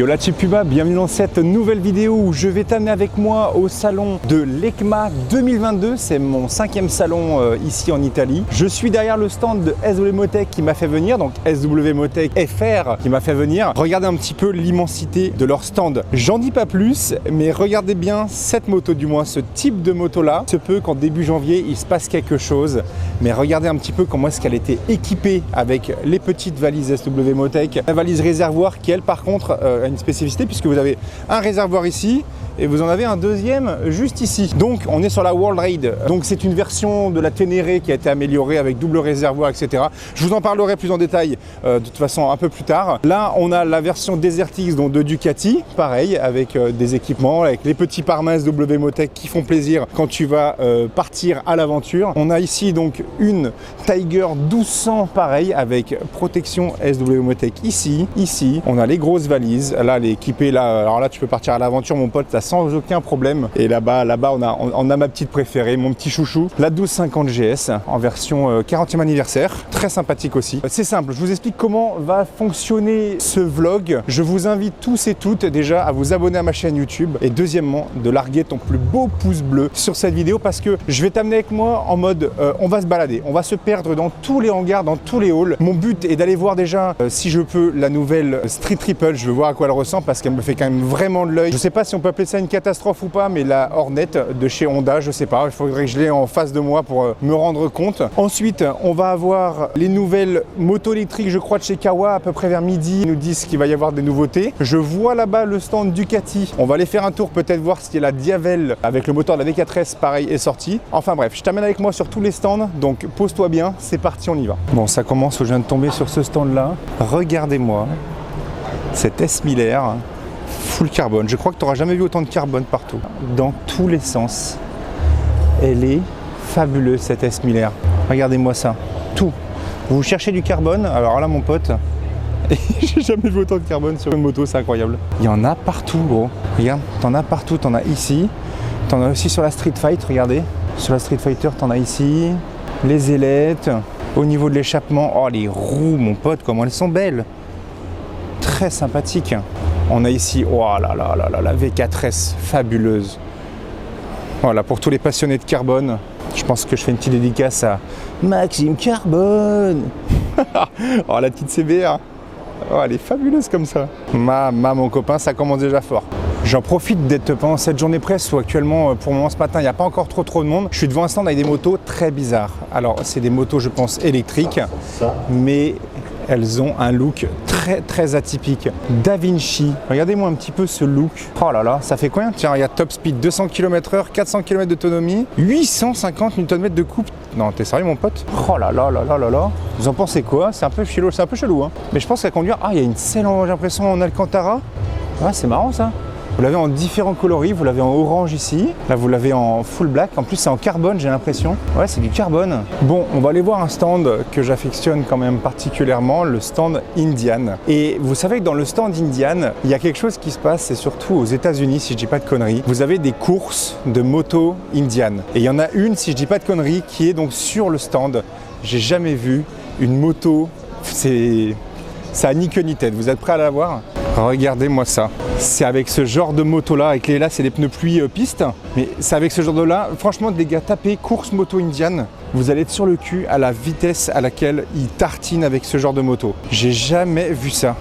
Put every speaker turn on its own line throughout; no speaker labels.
Yo la Chipuma, bienvenue dans cette nouvelle vidéo où je vais t'amener avec moi au salon de l'EICMA 2022. C'est mon 5e salon ici en Italie. Je suis derrière le stand de SW Motech qui m'a fait venir, donc SW Motech FR qui m'a fait venir. Regardez un petit peu l'immensité de leur stand. J'en dis pas plus, mais regardez bien cette moto, du moins ce type de moto là. Il se peut qu'en début janvier il se passe quelque chose, mais regardez un petit peu comment est-ce qu'elle était équipée avec les petites valises SW Motech. La valise réservoir qui elle par contre a une spécificité puisque vous avez un réservoir ici et vous en avez un deuxième juste ici. Donc on est sur la World Raid. Donc c'est une version de la Ténéré qui a été améliorée avec double réservoir, etc. Je vous en parlerai plus en détail de toute façon un peu plus tard. Là on a la version Desert X donc de Ducati, pareil avec des équipements, avec les petits pare-mains SW Motech qui font plaisir quand tu vas partir à l'aventure. On a ici donc une Tiger 1200 pareil avec protection SW Motech ici. On a les grosses valises. Là elle est équipée là. Alors là tu peux partir à l'aventure mon pote, là, sans aucun problème. Et là-bas on a ma petite préférée, mon petit chouchou, la 1250 GS en version 40e anniversaire. Très sympathique aussi. C'est simple, je vous explique comment va fonctionner ce vlog. Je vous invite tous et toutes déjà à vous abonner à ma chaîne YouTube et deuxièmement de larguer ton plus beau pouce bleu sur cette vidéo parce que je vais t'amener avec moi en mode on va se balader, on va se perdre dans tous les hangars, dans tous les halls. Mon but est d'aller voir déjà si je peux la nouvelle Street Triple. Je veux voir à quoi elle ressemble parce qu'elle me fait quand même vraiment de l'œil. Je sais pas si on peut appeler ça une catastrophe ou pas, mais la Hornet de chez Honda, je sais pas, il faudrait que je l'ai en face de moi pour me rendre compte. Ensuite, on va avoir les nouvelles motos électriques, je crois, de chez Kawa, à peu près vers midi. Ils nous disent qu'il va y avoir des nouveautés. Je vois là-bas le stand Ducati. On va aller faire un tour, peut-être voir si la Diavel avec le moteur de la V4S, pareil, est sorti. Enfin bref, je t'amène avec moi sur tous les stands, donc pose-toi bien, c'est parti, on y va. Bon, ça commence, je viens de tomber sur ce stand-là. Regardez-moi, cette S Miller. Full carbone. Je crois que tu n'auras jamais vu autant de carbone partout. Dans tous les sens. Elle est fabuleuse cette S Miller. Regardez-moi ça. Tout. Vous cherchez du carbone, alors là mon pote, j'ai jamais vu autant de carbone sur une moto, c'est incroyable. Il y en a partout gros. Regarde, t'en as partout, t'en as ici. T'en as aussi sur la Street Fight, regardez. Sur la Street Fighter, t'en as ici. Les ailettes. Au niveau de l'échappement, oh les roues mon pote, comment elles sont belles. Très sympathique. On a ici, oh là là là là, la V4S fabuleuse. Voilà, pour tous les passionnés de carbone, je pense que je fais une petite dédicace à Maxime Carbone. Oh la petite CBR, oh, elle est fabuleuse comme ça. Mon copain, ça commence déjà fort. J'en profite d'être pendant cette journée presse où actuellement, pour le moment ce matin, il n'y a pas encore trop de monde. Je suis devant un stand avec des motos très bizarres. Alors, c'est des motos, je pense, électriques, mais elles ont un look très atypique. Da Vinci, regardez-moi un petit peu ce look. Oh là là, ça fait combien? Tiens, regarde, top speed, 200 km/h, 400 km d'autonomie, 850 Nm de coupe. Non, t'es sérieux mon pote? Oh là là là là là là. Vous en pensez quoi? C'est un peu chelou, hein. Mais je pense qu'à conduire, ah, il y a une selle, j'ai l'impression, en Alcantara. Ah, c'est marrant ça. Vous l'avez en différents coloris, vous l'avez en orange ici, là vous l'avez en full black, en plus c'est en carbone j'ai l'impression. Ouais, c'est du carbone. Bon, on va aller voir un stand que j'affectionne quand même particulièrement, le stand Indian. Et vous savez que dans le stand Indian, il y a quelque chose qui se passe, c'est surtout aux États-Unis si je dis pas de conneries. Vous avez des courses de moto Indian. Et il y en a une, si je dis pas de conneries, qui est donc sur le stand. J'ai jamais vu une moto, ça a ni queue ni tête. Vous êtes prêts à la voir? Regardez-moi ça. C'est avec ce genre de moto là, avec là c'est les pneus pluie piste, mais c'est avec ce genre de là, franchement les gars, tapez course moto Indian, vous allez être sur le cul à la vitesse à laquelle ils tartinent avec ce genre de moto. J'ai jamais vu ça.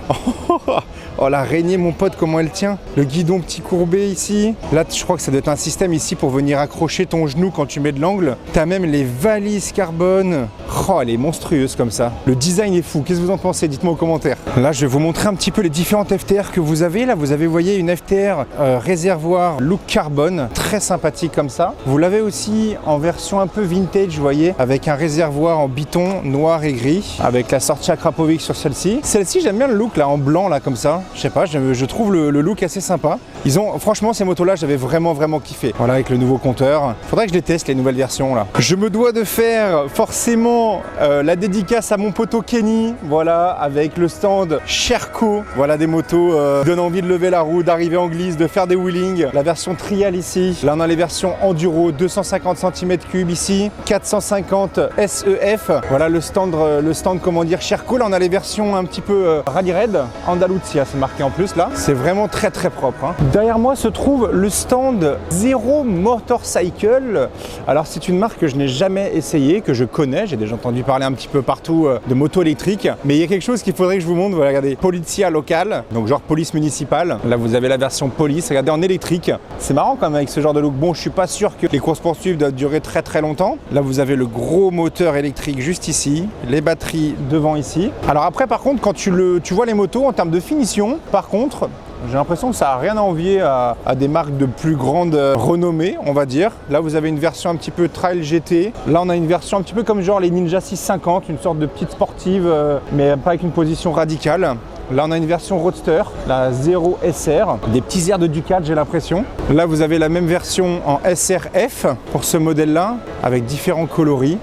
Oh l'araignée mon pote, comment elle tient. Le guidon petit courbé ici. Là je crois que ça doit être un système ici pour venir accrocher ton genou quand tu mets de l'angle. T'as même les valises carbone. Oh elle est monstrueuse comme ça. Le design est fou, qu'est-ce que vous en pensez? Dites-moi en commentaire. Là je vais vous montrer un petit peu les différentes FTR que vous avez. Là vous avez, vous voyez, une FTR réservoir look carbone, très sympathique comme ça. Vous l'avez aussi en version un peu vintage, vous voyez, avec un réservoir en biton noir et gris, avec la sortie Akrapovic sur celle-ci. Celle-ci j'aime bien le look là en blanc là comme ça. Je sais pas, je trouve le look assez sympa. Ils ont, franchement ces motos là j'avais vraiment kiffé. Voilà avec le nouveau compteur. Faudrait que je les teste les nouvelles versions là. Je me dois de faire forcément la dédicace à mon poteau Kenny. Voilà, avec le stand Sherco. Voilà des motos donnent envie de lever la roue, d'arriver en glisse, de faire des wheelings. La version trial ici. Là on a les versions enduro, 250 cm3 ici, 450 250 SEF. Voilà le stand comment dire Sherco. Là on a les versions un petit peu Rally Raid, Andalusia c'est marqué en plus là. C'est vraiment très très propre, hein. Derrière moi se trouve le stand Zero Motorcycle. Alors c'est une marque que je n'ai jamais essayé, que je connais, j'ai déjà entendu parler un petit peu partout de moto électrique, mais il y a quelque chose qu'il faudrait que je vous montre. Voilà, regardez, Polizia locale, donc genre police municipale. Là vous avez la version police, regardez en électrique. C'est marrant quand même avec ce genre de look. Bon, je suis pas sûr que les courses poursuites doivent durer très très longtemps. Là vous avez le gros moteur électrique juste ici, les batteries devant ici. Alors après par contre quand tu vois les motos en termes de finition, par contre j'ai l'impression que ça n'a rien à envier à des marques de plus grande renommée, on va dire. Là, vous avez une version un petit peu Trail GT. Là, on a une version un petit peu comme genre les Ninja 650, une sorte de petite sportive, mais pas avec une position radicale. Là, on a une version Roadster, la 0 SR, des petits airs de Ducat, j'ai l'impression. Là, vous avez la même version en SRF pour ce modèle-là, avec différents coloris.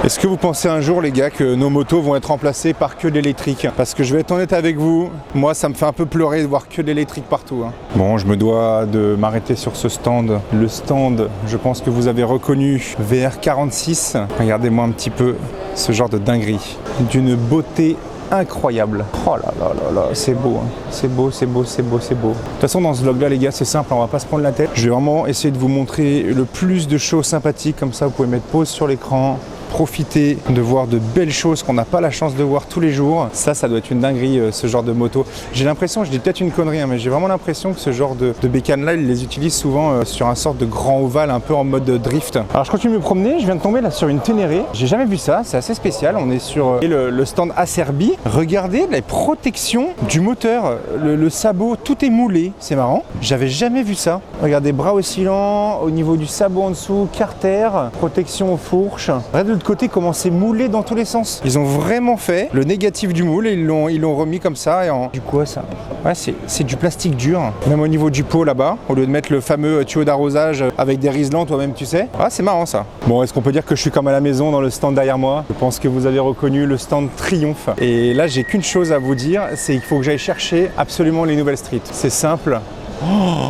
Est-ce que vous pensez un jour, les gars, que nos motos vont être remplacées par que de l'électrique? Parce que je vais être honnête avec vous, moi ça me fait un peu pleurer de voir que de l'électrique partout, hein. Bon, je me dois de m'arrêter sur ce stand. Le stand, je pense que vous avez reconnu, VR46. Regardez-moi un petit peu ce genre de dinguerie, d'une beauté incroyable. Oh là là là là, c'est beau, hein. C'est beau, c'est beau, c'est beau, c'est beau. De toute façon, dans ce vlog là, les gars, c'est simple, on va pas se prendre la tête. Je vais vraiment essayer de vous montrer le plus de choses sympathiques, comme ça vous pouvez mettre pause sur l'écran, profiter de voir de belles choses qu'on n'a pas la chance de voir tous les jours. Ça doit être une dinguerie, ce genre de moto. J'ai l'impression, je dis peut-être une connerie, hein, mais j'ai vraiment l'impression que ce genre de bécanes là, ils les utilisent souvent sur un sorte de grand ovale, un peu en mode drift. Alors je continue de me promener, je viens de tomber là sur une Ténéré. J'ai jamais vu ça, c'est assez spécial. On est sur le stand Acerbi. Regardez les protections du moteur, le sabot, tout est moulé, c'est marrant. J'avais jamais vu ça. Regardez, bras oscillants, au niveau du sabot en dessous, carter, protection aux fourches. Regardez de l'autre côté comment c'est moulé dans tous les sens. Ils ont vraiment fait le négatif du moule et ils l'ont remis comme ça. Et du quoi ça? Ouais, c'est du plastique dur. Même au niveau du pot là-bas, au lieu de mettre le fameux tuyau d'arrosage avec des riselants, toi-même tu sais. Ah, c'est marrant ça. Bon, est-ce qu'on peut dire que je suis comme à la maison dans le stand derrière moi? Je pense que vous avez reconnu le stand Triumph. Et là, j'ai qu'une chose à vous dire, c'est qu'il faut que j'aille chercher absolument les nouvelles streets. C'est simple. Oh,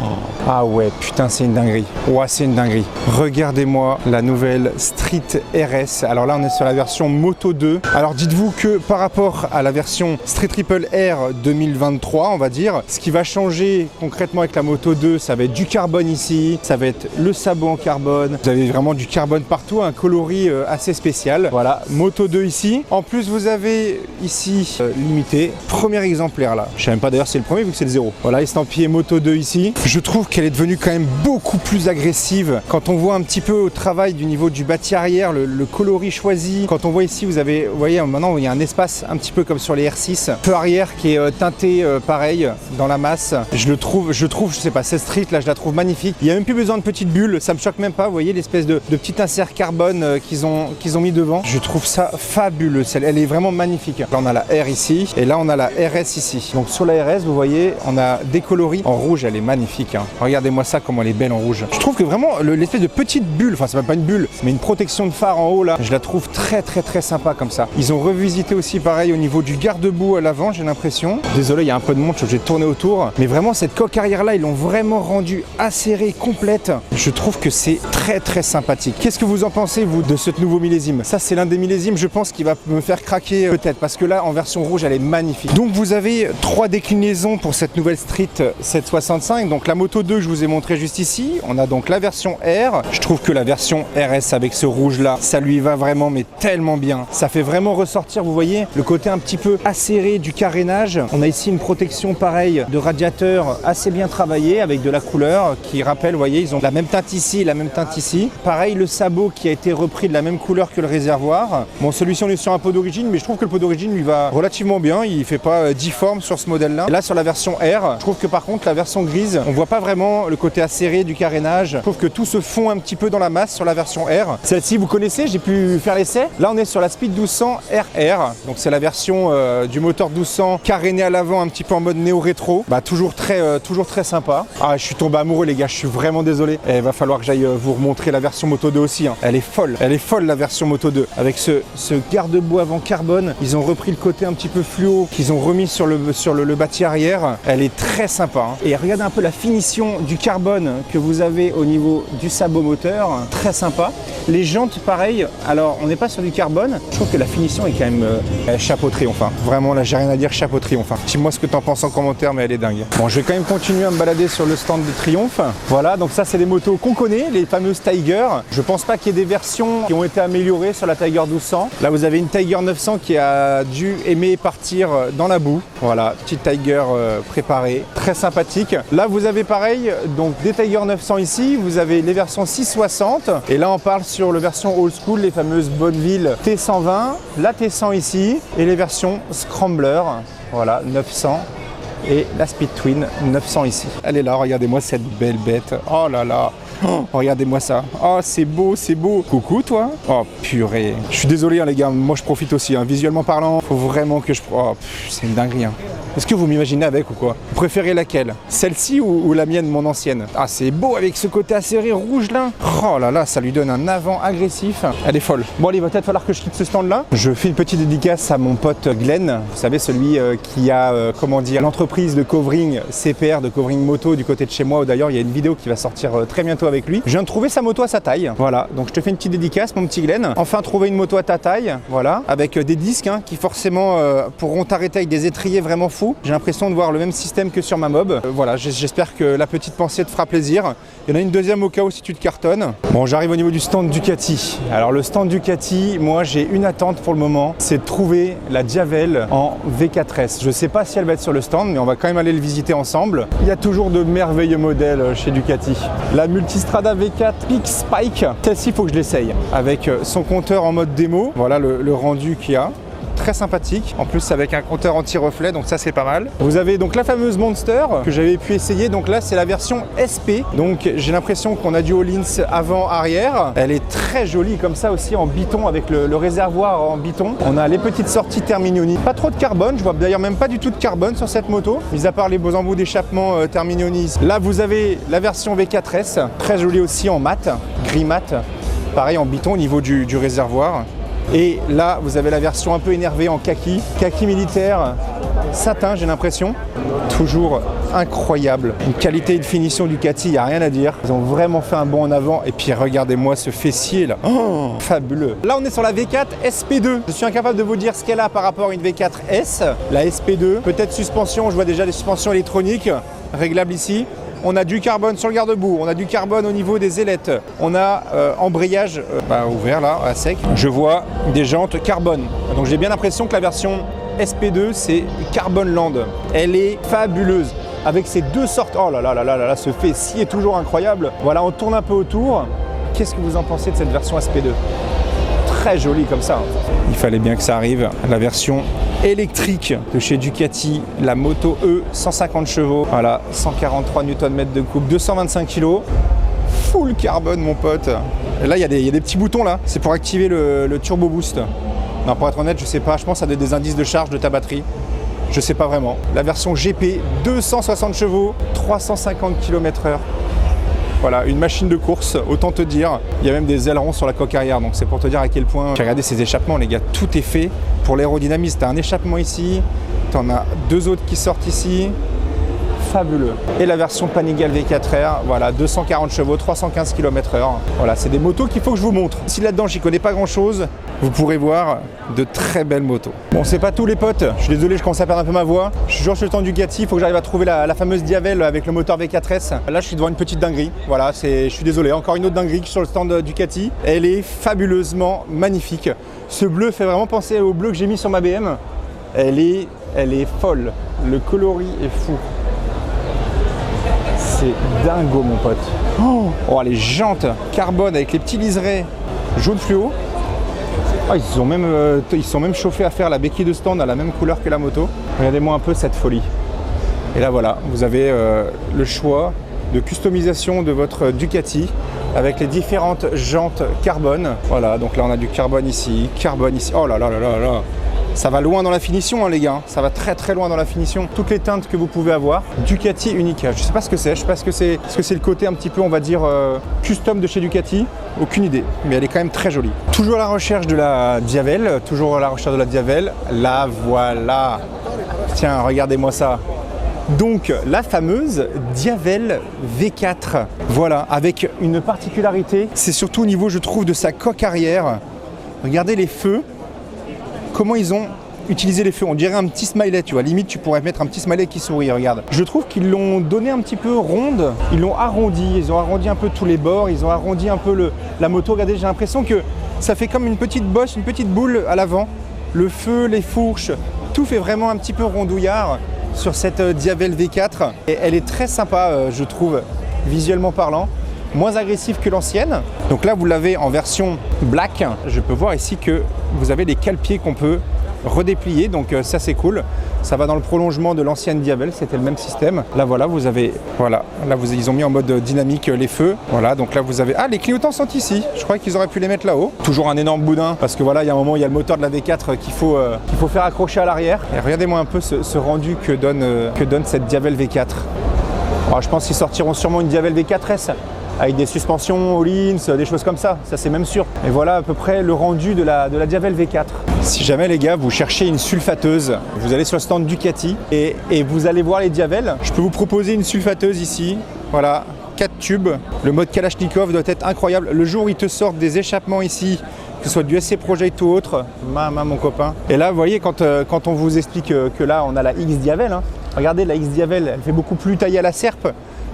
ah ouais, putain, c'est une dinguerie. Ouais, c'est une dinguerie. Regardez-moi la nouvelle Street RS. Alors là, on est sur la version Moto 2. Alors dites-vous que par rapport à la version Street Triple R 2023, on va dire, ce qui va changer concrètement avec la Moto 2, ça va être du carbone ici, ça va être le sabot en carbone. Vous avez vraiment du carbone partout, un coloris assez spécial. Voilà, Moto 2 ici. En plus, vous avez ici limité, premier exemplaire là. Je sais même pas d'ailleurs si c'est le premier vu que c'est le 0. Voilà, estampillé Moto 2 ici. Je trouve qu'elle est devenue quand même beaucoup plus agressive. Quand on voit un petit peu au travail du niveau du bâti arrière, le coloris choisi. Quand on voit ici, vous voyez maintenant il y a un espace un petit peu comme sur les R6. Peu arrière qui est teinté pareil dans la masse. Je trouve, je sais pas, cette street là, je la trouve magnifique. Il n'y a même plus besoin de petites bulles, ça me choque même pas. Vous voyez l'espèce de petit insert carbone qu'ils ont mis devant. Je trouve ça fabuleux. Elle est vraiment magnifique. Là on a la R ici et là on a la RS ici. Donc sur la RS, vous voyez, on a des coloris en rouge. Elle est magnifique, hein. Regardez-moi ça, comment elle est belle en rouge. Je trouve que vraiment l'espèce de petite bulle, enfin c'est même pas une bulle, mais une protection de phare en haut là, je la trouve très très très sympa comme ça. Ils ont revisité aussi pareil au niveau du garde-boue à l'avant, j'ai l'impression. Désolé, il y a un peu de monde, je suis obligé de tourner autour, mais vraiment cette coque arrière là, ils l'ont vraiment rendue acérée, complète. Je trouve que c'est très très sympathique. Qu'est-ce que vous en pensez vous de ce nouveau millésime? Ça c'est l'un des millésimes, je pense, qui va me faire craquer peut-être, parce que là en version rouge elle est magnifique. Donc vous avez 3 déclinaisons pour cette nouvelle Street 765. Donc la Moto 2 je vous ai montré juste ici. On a donc la version R. Je trouve que la version RS avec ce rouge là, ça lui va vraiment mais tellement bien. Ça fait vraiment ressortir, vous voyez, le côté un petit peu acéré du carénage. On a ici une protection pareille de radiateur assez bien travaillée avec de la couleur qui rappelle, vous voyez, ils ont la même teinte ici et la même teinte ici. Pareil le sabot qui a été repris de la même couleur que le réservoir. Bon, celui-ci on est sur un pot d'origine, mais je trouve que le pot d'origine lui va relativement bien. Il fait pas difforme sur ce modèle là. Et là sur la version R, je trouve que par contre la version grise, on voit pas vraiment le côté acéré du carénage. Je trouve que tout se fond un petit peu dans la masse sur la version R. Celle-ci vous connaissez, j'ai pu faire l'essai. Là on est sur la Speed 1200 RR, donc c'est la version du moteur 1200 caréné à l'avant, un petit peu en mode néo-rétro. Bah toujours très sympa. Ah, je suis tombé amoureux les gars, je suis vraiment désolé. Il va falloir que j'aille vous remontrer la version Moto 2 aussi, hein. Elle est folle la version Moto 2. Avec ce garde-boue avant carbone, ils ont repris le côté un petit peu fluo qu'ils ont remis sur le bâti arrière. Elle est très sympa, hein. Et regardez regardez un peu la finition du carbone que vous avez au niveau du sabot moteur, très sympa. Les jantes, pareil, alors on n'est pas sur du carbone, je trouve que la finition est quand même chapeau triomphe. Hein. Vraiment, là, j'ai rien à dire, chapeau triomphe. Hein. Dis-moi ce que t'en penses en commentaire, mais elle est dingue. Bon, je vais quand même continuer à me balader sur le stand de Triumph. Voilà, donc ça, c'est des motos qu'on connaît, les fameuses Tiger. Je pense pas qu'il y ait des versions qui ont été améliorées sur la Tiger 1200. Là, vous avez une Tiger 900 qui a dû aimer partir dans la boue. Voilà, petite Tiger préparée, très sympathique. Là, vous avez pareil, donc des Tiger 900 ici, vous avez les versions 660. Et là, on parle sur la version old school, les fameuses Bonneville T120, la T100 ici, et les versions Scrambler, voilà, 900. Et la Speed Twin 900 ici. Elle est là, regardez-moi cette belle bête. Oh là là. Oh, regardez-moi ça. Oh, c'est beau, c'est beau. Coucou, toi. Oh, purée. Je suis désolé, hein, les gars. Moi, je profite aussi. Hein. Visuellement parlant, faut vraiment que je... Oh, c'est une dinguerie. Hein. Est-ce que vous m'imaginez avec ou quoi? Vous préférez laquelle? Celle-ci ou la mienne, mon ancienne? Ah, c'est beau avec ce côté acéré rouge là. Oh là là, ça lui donne un avant agressif. Elle est folle. Bon, allez, il va peut-être falloir que je quitte ce stand là. Je fais une petite dédicace à mon pote Glenn. Vous savez, celui qui a, comment dire, l'entreprise de covering CPR, de covering moto du côté de chez moi. D'ailleurs, il y a une vidéo qui va sortir très bientôt avec lui. Je viens de trouver sa moto à sa taille. Voilà, donc je te fais une petite dédicace, mon petit Glenn. Enfin, trouver une moto à ta taille. Voilà, avec des disques hein, qui forcément pourront t'arrêter avec des étriers vraiment fous. J'ai l'impression de voir le même système que sur ma mob. Voilà, j'espère que la petite pensée te fera plaisir. Il y en a une deuxième au cas où si tu te cartonnes. Bon, j'arrive au niveau du stand Ducati. Alors le stand Ducati, moi j'ai une attente pour le moment, c'est de trouver la Diavel en V4S. Je ne sais pas si elle va être sur le stand, mais on va quand même aller le visiter ensemble. Il y a toujours de merveilleux modèles chez Ducati. La Multistrada V4 Peak Spike, celle-ci il faut que je l'essaye. Avec son compteur en mode démo, voilà le rendu qu'il y a. Très sympathique, en plus avec un compteur anti-reflet, donc ça c'est pas mal. Vous avez donc la fameuse Monster que j'avais pu essayer, donc là c'est la version SP, donc j'ai l'impression qu'on a du Öhlins avant-arrière. Elle est très jolie comme ça aussi en biton avec le réservoir en biton. On a les petites sorties Terminioni, pas trop de carbone, je vois d'ailleurs même pas du tout de carbone sur cette moto, mis à part les beaux embouts d'échappement Terminioni. Là vous avez la version V4S, très jolie aussi en mat, gris mat, pareil en biton au niveau du réservoir. Et là, vous avez la version un peu énervée en kaki militaire, satin j'ai l'impression. Toujours incroyable. Une qualité et une finition Ducati, il n'y a rien à dire. Ils ont vraiment fait un bond en avant. Et puis regardez-moi ce fessier là. Oh, fabuleux. Là, on est sur la V4 SP2. Je suis incapable de vous dire ce qu'elle a par rapport à une V4S. La SP2, peut-être suspension, je vois déjà des suspensions électroniques réglables ici. On a du carbone sur le garde-boue, on a du carbone au niveau des ailettes, on a embrayage ouvert là, à sec. Je vois des jantes carbone. Donc j'ai bien l'impression que la version SP2 c'est Carbon Land. Elle est fabuleuse. Avec ces deux sortes, oh là là là là là, ce fessier est toujours incroyable. Voilà, on tourne un peu autour. Qu'est-ce que vous en pensez de cette version SP2? Très jolie comme ça. Il fallait bien que ça arrive. La version électrique de chez Ducati, la Moto E, 150 chevaux, voilà, 143 Nm de coupe, 225 kg, full carbone mon pote. Et là il y a des petits boutons là, c'est pour activer le turbo boost. Non, pour être honnête, je sais pas, je pense que ça donne des indices de charge de ta batterie. Je sais pas vraiment. La version GP, 260 chevaux, 350 km/h. Voilà, une machine de course, autant te dire. Il y a même des ailerons sur la coque arrière, donc c'est pour te dire à quel point... Regardez ces échappements, les gars, tout est fait pour l'aérodynamisme. T'as un échappement ici, t'en as deux autres qui sortent ici. Fabuleux. Et la version Panigale V4R, voilà, 240 chevaux, 315 km/h. Voilà, c'est des motos qu'il faut que je vous montre. Si là-dedans, j'y connais pas grand-chose, vous pourrez voir de très belles motos. Bon, c'est pas tous les potes. Je suis désolé, je commence à perdre un peu ma voix. Je suis toujours sur le stand Ducati. Il faut que j'arrive à trouver la fameuse Diavel avec le moteur V4S. Là, je suis devant une petite dinguerie. Voilà, je suis désolé. Encore une autre dinguerie sur le stand Ducati. Elle est fabuleusement magnifique. Ce bleu fait vraiment penser au bleu que j'ai mis sur ma BM. Elle est folle. Le coloris est fou. C'est dingo mon pote. Oh, les jantes carbone avec les petits liserés jaune fluo. Ah, ils sont même chauffés à faire la béquille de stand à la même couleur que la moto. Regardez-moi un peu cette folie. Et là voilà, vous avez le choix de customisation de votre Ducati avec les différentes jantes carbone. Voilà, donc là on a du carbone ici. Oh là là là là là. Ça va loin dans la finition, hein, les gars. Ça va très très loin dans la finition. Toutes les teintes que vous pouvez avoir. Ducati Unica. Je sais pas ce que c'est. Je sais pas ce que c'est. Est-ce que c'est le côté un petit peu, on va dire, custom de chez Ducati? Aucune idée. Mais elle est quand même très jolie. Toujours à la recherche de la Diavel. Toujours à la recherche de la Diavel. La voilà. Tiens, regardez-moi ça. Donc la fameuse Diavel V4. Voilà, avec une particularité, c'est surtout au niveau, je trouve, de sa coque arrière. Regardez les feux, comment ils ont utilisé les feux. On dirait un petit smiley, tu vois. Limite, tu pourrais mettre un petit smiley qui sourit, regarde. Je trouve qu'ils l'ont donné un petit peu ronde. Ils l'ont arrondi. Ils ont arrondi un peu tous les bords. Ils ont arrondi un peu la moto. Regardez, j'ai l'impression que ça fait comme une petite bosse, une petite boule à l'avant. Le feu, les fourches, tout fait vraiment un petit peu rondouillard sur cette Diavel V4. Et elle est très sympa, je trouve, visuellement parlant. Moins agressif que l'ancienne. Donc là, vous l'avez en version black. Je peux voir ici que vous avez des cale-pieds qu'on peut redéplier. Donc ça, c'est cool. Ça va dans le prolongement de l'ancienne Diavel. C'était le même système. Là, voilà, vous avez... Voilà. Là, ils ont mis en mode dynamique les feux. Voilà. Donc là, vous avez... Ah, les clignotants sont ici. Je crois qu'ils auraient pu les mettre là-haut. Toujours un énorme boudin. Parce que voilà, il y a un moment, il y a le moteur de la V4 qu'il faut faire accrocher à l'arrière. Et regardez-moi un peu ce rendu que donne cette Diavel V4. Alors, je pense qu'ils sortiront sûrement une Diavel V4S. Avec des suspensions Öhlins, des choses comme ça c'est même sûr. Et voilà à peu près le rendu de la Diavel V4. Si jamais les gars vous cherchez une sulfateuse, vous allez sur le stand Ducati et vous allez voir les Diavel. Je peux vous proposer une sulfateuse ici, voilà, 4 tubes. Le mode Kalachnikov doit être incroyable. Le jour où ils te sortent des échappements ici, que ce soit du SC Project ou autre, mon copain. Et là vous voyez quand on vous explique que là on a la X Diavel, hein. Regardez la X Diavel, elle fait beaucoup plus taillée à la serpe,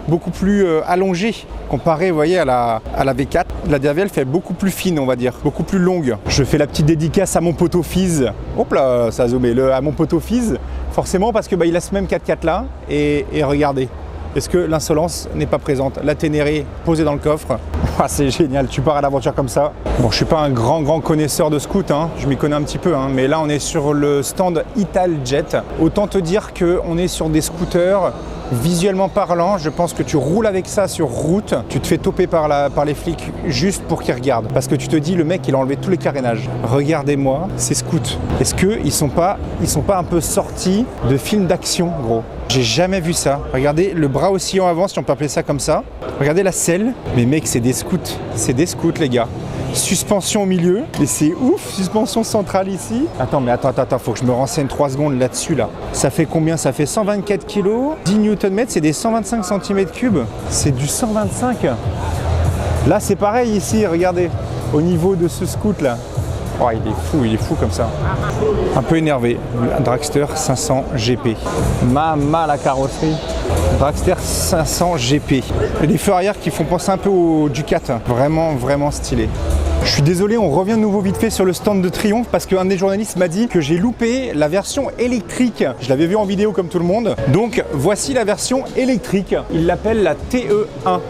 beaucoup plus allongée comparé, vous voyez, à la V4. La Diavel fait beaucoup plus fine, on va dire, beaucoup plus longue. Je fais la petite dédicace à mon poteau Fiz. Hop là, ça a zoomé. À mon poteau Fiz, forcément parce que il a ce même 4x4 là. Et regardez, est-ce que l'insolence n'est pas présente? La Ténéré posée dans le coffre. Ah, c'est génial, tu pars à l'aventure comme ça. Bon, je suis pas un grand connaisseur de scoot, hein. Je m'y connais un petit peu, hein. Mais là on est sur le stand Italjet. Autant te dire qu'on est sur des scooters. Visuellement parlant, je pense que tu roules avec ça sur route, tu te fais toper par les flics juste pour qu'ils regardent. Parce que tu te dis, le mec, il a enlevé tous les carénages. Regardez-moi ces scouts. Est-ce qu'ils sont pas un peu sortis de films d'action, gros? J'ai jamais vu ça. Regardez le bras oscillant avant, si on peut appeler ça comme ça. Regardez la selle. Mais mec, c'est des scouts. C'est des scouts, les gars. Suspension au milieu, et c'est ouf, suspension centrale ici. Attends, faut que je me renseigne 3 secondes là-dessus là. Ça fait combien? Ça fait 124 kg, 10 Nm, c'est des 125 cm3. C'est du 125. Là c'est pareil ici, regardez, au niveau de ce scoot là. Oh, il est fou comme ça. Un peu énervé. Un Dragster 500 GP. La carrosserie. Dragster 500 GP. Et les feux arrière qui font penser un peu au Ducat. Vraiment stylé. Je suis désolé, on revient de nouveau vite fait sur le stand de Triumph parce qu'un des journalistes m'a dit que j'ai loupé la version électrique. Je l'avais vu en vidéo comme tout le monde. Donc voici la version électrique. Il l'appelle la TE1.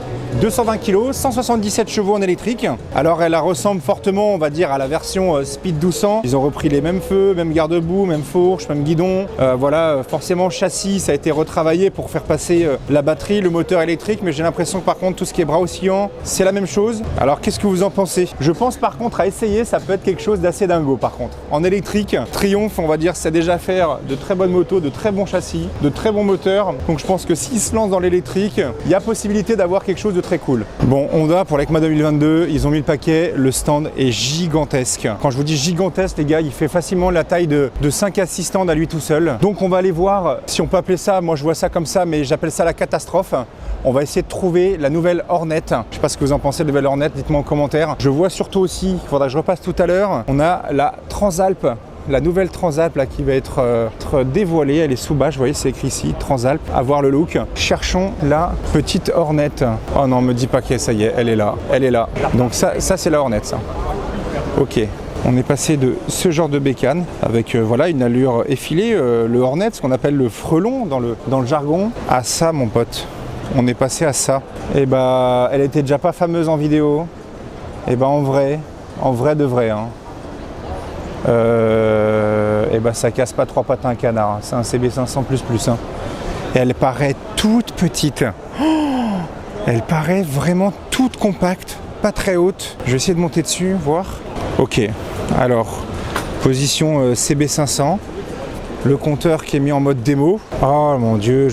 220 kg, 177 chevaux en électrique. Alors elle ressemble fortement, on va dire, à la version Speed 1200. Ils ont repris les mêmes feux, même garde-boue, même fourche, même guidon. Voilà, forcément châssis, ça a été retravaillé pour faire passer la batterie, le moteur électrique. Mais j'ai l'impression que par contre tout ce qui est bras oscillants, c'est la même chose. Alors qu'est-ce que vous en pensez? Je pense par contre à essayer, ça peut être quelque chose d'assez dingo par contre. En électrique, Triumph, on va dire, c'est déjà faire de très bonnes motos, de très bons châssis, de très bons moteurs. Donc je pense que s'ils se lancent dans l'électrique, il y a possibilité d'avoir quelque chose de très cool. Bon, Honda pour l'EICMA 2022, ils ont mis le paquet, le stand est gigantesque. Quand je vous dis gigantesque, les gars, il fait facilement la taille de 5 à 6 stands à lui tout seul. Donc on va aller voir, si on peut appeler ça, moi je vois ça comme ça, mais j'appelle ça la catastrophe. On va essayer de trouver la nouvelle Hornet. Je sais pas ce que vous en pensez de la nouvelle Hornet, dites-moi en commentaire. Je vois surtout aussi, il faudra que je repasse tout à l'heure, on a la Transalp. La nouvelle Transalp là, qui va être dévoilée, elle est sous bâche, vous voyez c'est écrit ici, Transalp, à voir le look. Cherchons la petite Hornet. Oh non, me dis pas que ça y est, elle est là. Donc ça c'est la Hornet ça. Ok, on est passé de ce genre de bécane avec voilà une allure effilée, le Hornet, ce qu'on appelle le frelon dans le jargon, à ça mon pote. On est passé à ça. Et bah elle était déjà pas fameuse en vidéo. Et bah en vrai de vrai hein. Et bah ça casse pas 3 pattes à un canard, c'est un CB500++. Hein. Et elle paraît toute petite. Oh, elle paraît vraiment toute compacte, pas très haute. Je vais essayer de monter dessus, voir. Ok, alors, position CB500. Le compteur qui est mis en mode démo. Oh mon dieu,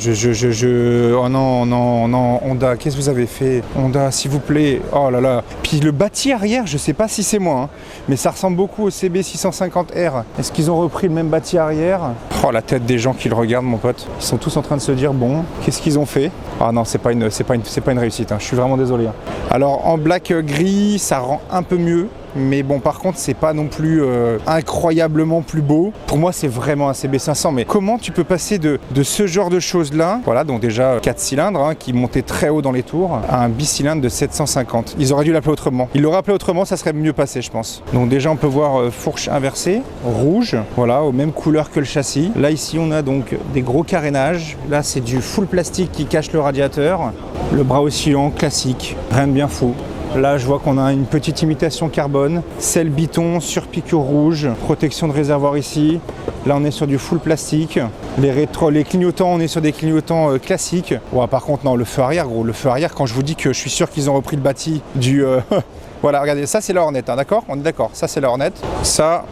oh non, non, non, Honda, qu'est-ce que vous avez fait? Honda, s'il vous plaît. Oh là là. Puis le bâti arrière, je sais pas si c'est moi, hein, mais ça ressemble beaucoup au CB650R. Est-ce qu'ils ont repris le même bâti arrière? Oh, la tête des gens qui le regardent, mon pote. Ils sont tous en train de se dire, bon, qu'est-ce qu'ils ont fait? Ah non, c'est pas une réussite, hein. Je suis vraiment désolé. Hein. Alors, en black gris, ça rend un peu mieux. Mais bon, par contre, c'est pas non plus incroyablement plus beau. Pour moi, c'est vraiment un CB500. Mais comment tu peux passer de ce genre de choses-là, voilà, donc déjà 4 cylindres, hein, qui montaient très haut dans les tours, à un bicylindre de 750. Ils auraient dû l'appeler autrement. Ils l'auraient appelé autrement, ça serait mieux passé, je pense. Donc déjà, on peut voir fourche inversée, rouge, voilà, aux mêmes couleurs que le châssis. Là, ici, on a donc des gros carénages. Là, c'est du full plastique qui cache le radiateur. Le bras oscillant, classique, rien de bien fou. Là, je vois qu'on a une petite imitation carbone, selle biton sur piqûre rouge, protection de réservoir ici. Là, on est sur du full plastique. Les clignotants, on est sur des clignotants classiques. Ouais, par contre, non, le feu arrière, gros, le feu arrière, quand je vous dis que je suis sûr qu'ils ont repris le bâti du... Voilà, regardez, ça c'est la Hornet, hein, d'accord? On est d'accord, ça c'est la Hornet. Ça...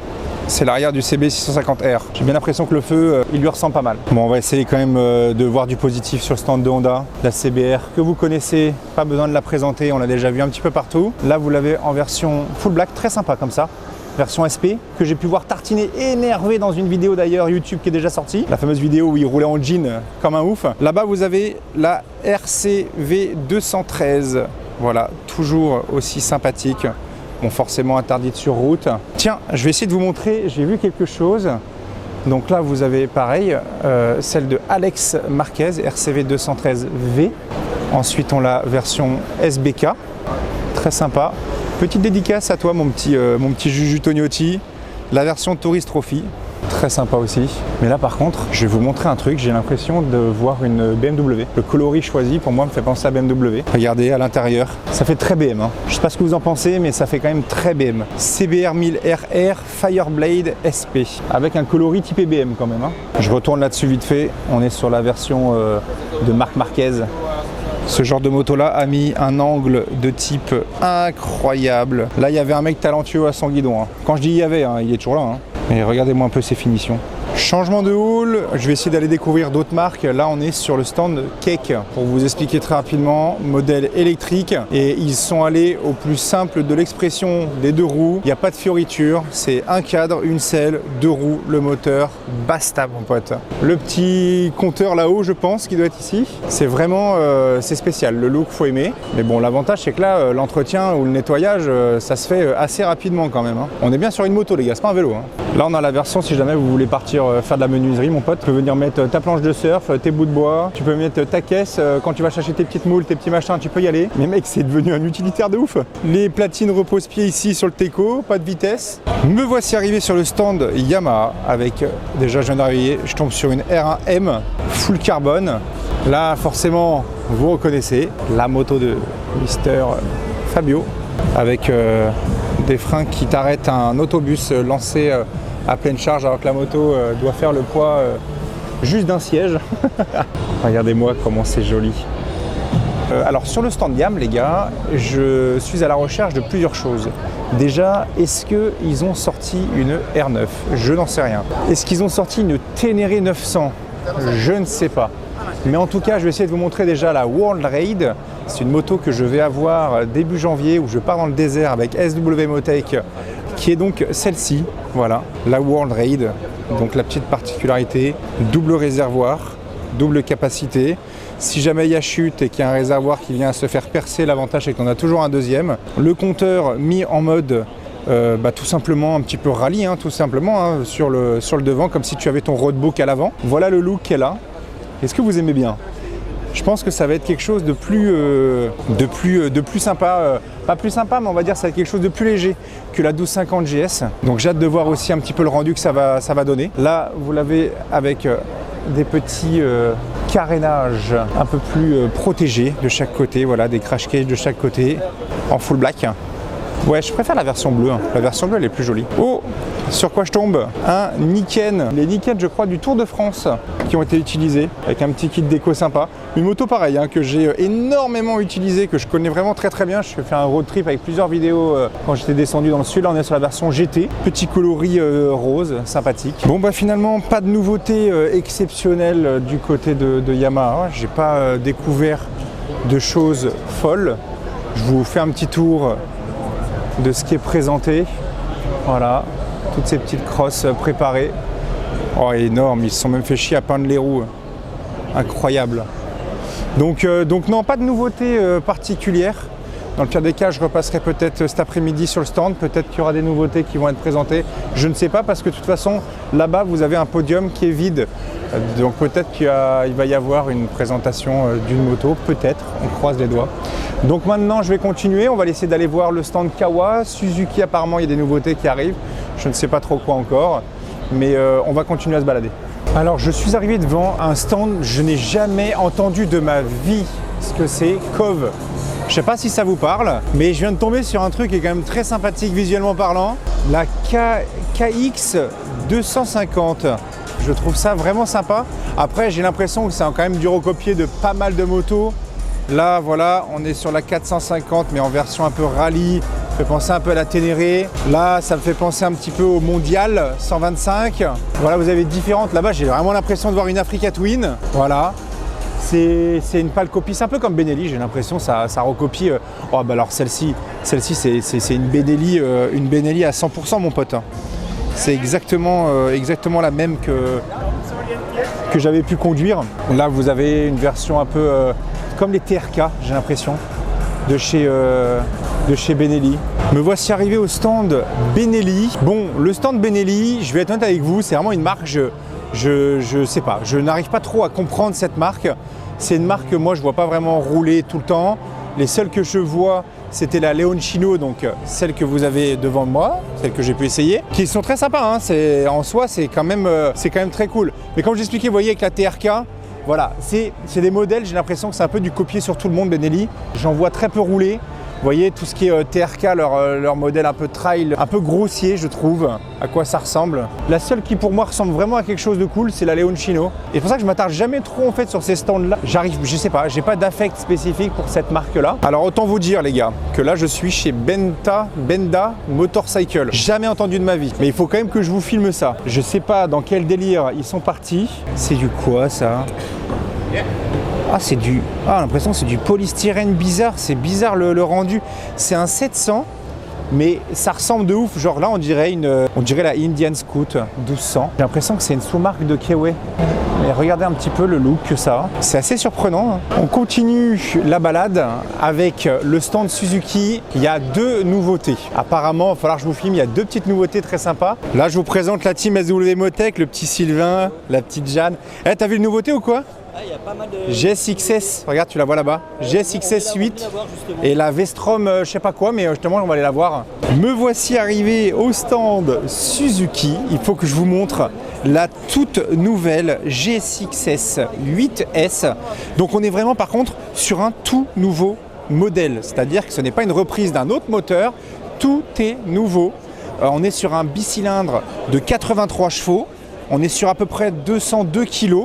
c'est l'arrière du CB650R. J'ai bien l'impression que le feu, il lui ressemble pas mal. Bon, on va essayer quand même de voir du positif sur le stand de Honda. La CBR que vous connaissez, pas besoin de la présenter, on l'a déjà vu un petit peu partout. Là, vous l'avez en version full black, très sympa comme ça. Version SP, que j'ai pu voir tartiner énervé dans une vidéo d'ailleurs YouTube qui est déjà sortie. La fameuse vidéo où il roulait en jean comme un ouf. Là-bas, vous avez la RCV 213. Voilà, toujours aussi sympathique. Bon, forcément interdite sur route. Tiens, je vais essayer de vous montrer, j'ai vu quelque chose. Donc là, vous avez pareil, celle de Alex Marquez, RCV 213V. Ensuite, on a la version SBK, très sympa. Petite dédicace à toi, mon petit Juju Tognotti. La version Tourist Trophy, très sympa aussi. Mais là, par contre, je vais vous montrer un truc. J'ai l'impression de voir une BMW. Le coloris choisi, pour moi, me fait penser à BMW. Regardez à l'intérieur. Ça fait très BM. Hein. Je ne sais pas ce que vous en pensez, mais ça fait quand même très BM. CBR 1000RR Fireblade SP. Avec un coloris typé BM quand même. Hein. Je retourne là-dessus vite fait. On est sur la version de Marc Marquez. Ce genre de moto-là a mis un angle de type incroyable. Là, il y avait un mec talentueux à son guidon. Hein. Quand je dis il y avait, hein, il est toujours là. Hein. Et regardez-moi un peu ses finitions. Changement de hall, je vais essayer d'aller découvrir d'autres marques. Là, on est sur le stand Cake. Pour vous expliquer très rapidement, modèle électrique. Et ils sont allés au plus simple de l'expression des deux roues. Il n'y a pas de fioriture. C'est un cadre, une selle, deux roues, le moteur. Basta, mon pote. Le petit compteur là-haut, je pense, qui doit être ici. C'est vraiment c'est spécial. Le look, faut aimer. Mais bon, l'avantage, c'est que là, l'entretien ou le nettoyage, ça se fait assez rapidement quand même. Hein. On est bien sur une moto, les gars. C'est pas un vélo. Hein. Là, on a la version, si jamais vous voulez partir faire de la menuiserie, mon pote. Tu peux venir mettre ta planche de surf, tes bouts de bois, tu peux mettre ta caisse, quand tu vas chercher tes petites moules, tes petits machins, tu peux y aller. Mais mec, c'est devenu un utilitaire de ouf. Les platines repose-pied ici sur le Teco, pas de vitesse. Me voici arrivé sur le stand Yamaha avec, déjà je viens d'arriver, je tombe sur une R1M full carbone. Là, forcément, vous reconnaissez la moto de Mister Fabio avec des freins qui t'arrêtent un autobus lancé à pleine charge alors que la moto doit faire le poids juste d'un siège. Regardez-moi comment c'est joli. Alors sur le stand YAM, les gars, je suis à la recherche de plusieurs choses. Déjà, est-ce qu'ils ont sorti une R9? Je n'en sais rien. Est-ce qu'ils ont sorti une Ténéré 900? Je ne sais pas. Mais en tout cas, je vais essayer de vous montrer déjà la World Raid. C'est une moto que je vais avoir début janvier où je pars dans le désert avec SW Motec, qui est donc celle-ci, voilà, la World Raid. Donc la petite particularité, double réservoir, double capacité. Si jamais il y a chute et qu'il y a un réservoir qui vient à se faire percer, l'avantage c'est qu'on a toujours un deuxième. Le compteur mis en mode tout simplement un petit peu rallye, hein, tout simplement, hein, sur le devant, comme si tu avais ton roadbook à l'avant. Voilà le look qu'elle a. Est-ce que vous aimez bien? Je pense que ça va être quelque chose de plus sympa, pas plus sympa, mais on va dire que ça va être quelque chose de plus léger que la 1250 GS. Donc j'ai hâte de voir aussi un petit peu le rendu que ça va donner. Là, vous l'avez avec des petits carénages un peu plus protégés de chaque côté, voilà, des crash cages de chaque côté, en full black. Ouais, je préfère la version bleue. Hein. La version bleue, elle est plus jolie. Oh, Sur quoi je tombe? Un Niken. Les Niken, je crois, du Tour de France qui ont été utilisés avec un petit kit déco sympa. Une moto pareille que j'ai énormément utilisée, que je connais vraiment très bien. Je fais un road trip avec plusieurs vidéos quand j'étais descendu dans le sud. Là, on est sur la version GT. Petit coloris rose, sympathique. Bon, bah finalement, pas de nouveauté exceptionnelle du côté de Yamaha. J'ai pas découvert de choses folles. Je vous fais un petit tour de ce qui est présenté. Voilà, toutes ces petites crosses préparées. Oh, énorme, ils se sont même fait chier à peindre les roues. Incroyable. Donc non, pas de nouveauté particulière. Dans le pire des cas, je repasserai peut-être cet après-midi sur le stand. Peut-être qu'il y aura des nouveautés qui vont être présentées. Je ne sais pas parce que de toute façon, là-bas, vous avez un podium qui est vide. Donc peut-être qu'il va y avoir une présentation d'une moto. Peut-être, on croise les doigts. Donc maintenant, je vais continuer. On va essayer d'aller voir le stand Kawa. Suzuki, apparemment, il y a des nouveautés qui arrivent. Je ne sais pas trop quoi encore. Mais on va continuer à se balader. Alors, je suis arrivé devant un stand. Je n'ai jamais entendu de ma vie ce que c'est Cove. Je sais pas si ça vous parle, mais je viens de tomber sur un truc qui est quand même très sympathique visuellement parlant. La KX 250. Je trouve ça vraiment sympa. Après, j'ai l'impression que c'est quand même du recopier de pas mal de motos. Là, voilà, on est sur la 450, mais en version un peu rallye. Ça fait penser un peu à la Ténéré. Là, ça me fait penser un petit peu au Mondial 125. Voilà, vous avez différentes. Là-bas, j'ai vraiment l'impression de voir une Africa Twin. Voilà. C'est une pâle copie, c'est un peu comme Benelli, j'ai l'impression, ça recopie. Oh, bah alors celle-ci c'est une Benelli à 100% mon pote. C'est exactement la même que j'avais pu conduire. Là vous avez une version un peu comme les TRK, j'ai l'impression, de chez Benelli. Me voici arrivé au stand Benelli. Bon, le stand Benelli, je vais être honnête avec vous, c'est vraiment une marque, je sais pas, je n'arrive pas trop à comprendre cette marque. C'est une marque que moi je vois pas vraiment rouler tout le temps. Les seules que je vois, c'était la Leoncino, donc celle que vous avez devant moi, celle que j'ai pu essayer, qui sont très sympas. En soi, c'est quand même très cool. Mais comme j'expliquais, vous voyez avec la TRK, voilà, c'est des modèles. J'ai l'impression que c'est un peu du copier sur tout le monde Benelli. J'en vois très peu rouler. Vous voyez tout ce qui est TRK, leur modèle un peu trail, un peu grossier je trouve, à quoi ça ressemble. La seule qui pour moi ressemble vraiment à quelque chose de cool, c'est la Leoncino. Et c'est pour ça que je m'attarde jamais trop en fait sur ces stands là. Je sais pas, j'ai pas d'affect spécifique pour cette marque là. Alors autant vous dire les gars, que là je suis chez Benda Motorcycle. Jamais entendu de ma vie, mais il faut quand même que je vous filme ça. Je sais pas dans quel délire ils sont partis. C'est du quoi ça ? Ah, c'est du... Ah, l'impression que c'est du polystyrène bizarre. C'est bizarre le rendu. C'est un 700, mais ça ressemble de ouf. Genre là, on dirait la Indian Scout 1200. J'ai l'impression que c'est une sous-marque de Kewe. Mais regardez un petit peu le look que ça a. C'est assez surprenant. On continue la balade avec le stand Suzuki. Il y a deux nouveautés. Apparemment, il va falloir que je vous filme. Il y a deux petites nouveautés très sympas. Là, je vous présente la team SW Motec, le petit Sylvain, la petite Jeanne. Eh, t'as vu une nouveauté ou quoi ?
Ah, il y a pas mal de...
GSXS, regarde, tu la vois là-bas. GSXS 8 et la V-Strom, je sais pas quoi, mais justement, on va aller la voir. Me voici arrivé au stand Suzuki. Il faut que je vous montre la toute nouvelle GSXS 8S. Donc, on est vraiment, par contre, sur un tout nouveau modèle. C'est-à-dire que ce n'est pas une reprise d'un autre moteur. Tout est nouveau. On est sur un bicylindre de 83 chevaux. On est sur à peu près 202 kg.